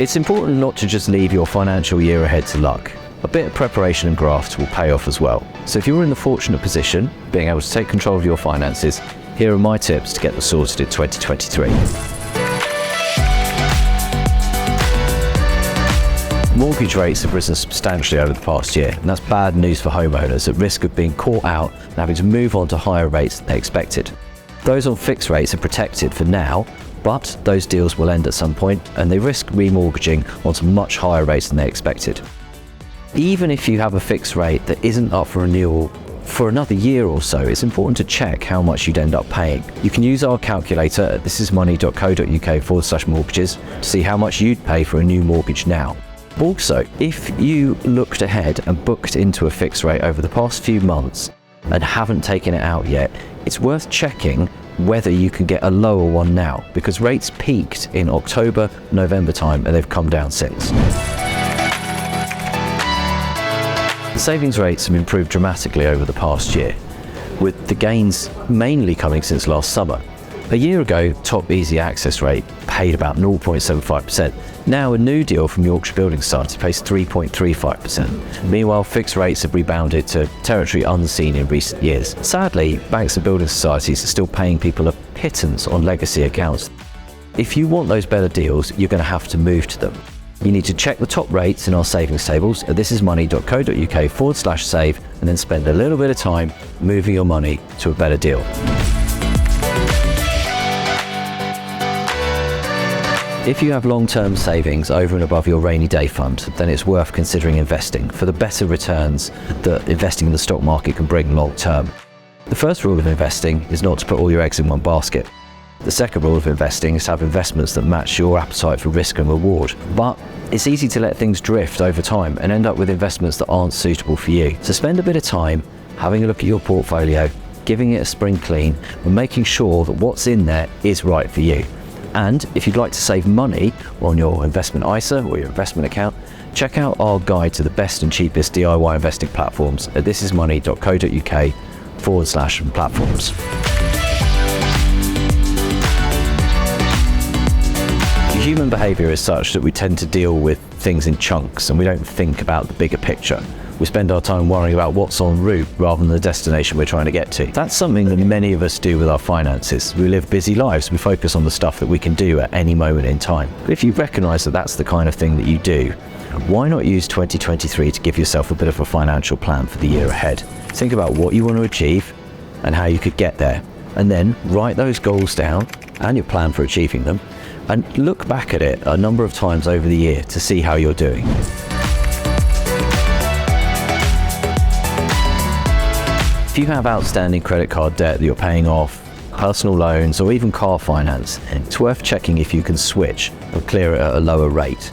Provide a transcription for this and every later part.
It's important not to just leave your financial year ahead to luck. A bit of preparation and graft will pay off as well. So if you're in the fortunate position, being able to take control of your finances, here are my tips to get them sorted in 2023. Mortgage rates have risen substantially over the past year, and that's bad news for homeowners at risk of being caught out and having to move on to higher rates than they expected. Those on fixed rates are protected for now, but those deals will end at some point and they risk remortgaging onto much higher rates than they expected. Even if you have a fixed rate that isn't up for renewal for another year or so, it's important to check how much you'd end up paying. You can use our calculator at thisismoney.co.uk/mortgages to see how much you'd pay for a new mortgage now. Also, if you looked ahead and booked into a fixed rate over the past few months and haven't taken it out yet, it's worth checking whether you can get a lower one now, because rates peaked in October, November time, and they've come down since. The savings rates have improved dramatically over the past year, with the gains mainly coming since last summer. A year ago, top easy access rate paid about 0.75%. Now a new deal from Yorkshire Building Society pays 3.35%. Meanwhile, fixed rates have rebounded to territory unseen in recent years. Sadly, banks and building societies are still paying people a pittance on legacy accounts. If you want those better deals, you're going to have to move to them. You need to check the top rates in our savings tables at thisismoney.co.uk/save and then spend a little bit of time moving your money to a better deal. If you have long-term savings over and above your rainy day fund, then it's worth considering investing for the better returns that investing in the stock market can bring long-term. The first rule of investing is not to put all your eggs in one basket. The second rule of investing is to have investments that match your appetite for risk and reward. But it's easy to let things drift over time and end up with investments that aren't suitable for you. So spend a bit of time having a look at your portfolio, giving it a spring clean, and making sure that what's in there is right for you. And if you'd like to save money on your investment ISA or your investment account, check out our guide to the best and cheapest DIY investing platforms at thisismoney.co.uk/platforms. Human behaviour is such that we tend to deal with things in chunks and we don't think about the bigger picture. We spend our time worrying about what's en route rather than the destination we're trying to get to. That's something that many of us do with our finances. We live busy lives, we focus on the stuff that we can do at any moment in time. But if you recognise that that's the kind of thing that you do, why not use 2023 to give yourself a bit of a financial plan for the year ahead? Think about what you want to achieve and how you could get there, and then write those goals down and your plan for achieving them, and look back at it a number of times over the year to see how you're doing. If you have outstanding credit card debt that you're paying off, personal loans, or even car finance, it's worth checking if you can switch or clear it at a lower rate.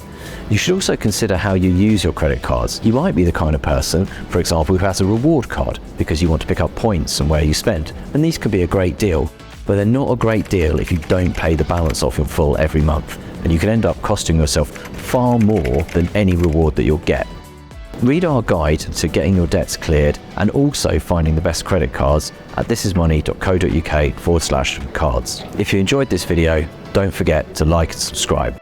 You should also consider how you use your credit cards. You might be the kind of person, for example, who has a reward card because you want to pick up points on where you spend, and these can be a great deal, but they're not a great deal if you don't pay the balance off in full every month, and you can end up costing yourself far more than any reward that you'll get. Read our guide to getting your debts cleared and also finding the best credit cards at thisismoney.co.uk/cards. If you enjoyed this video, don't forget to like and subscribe.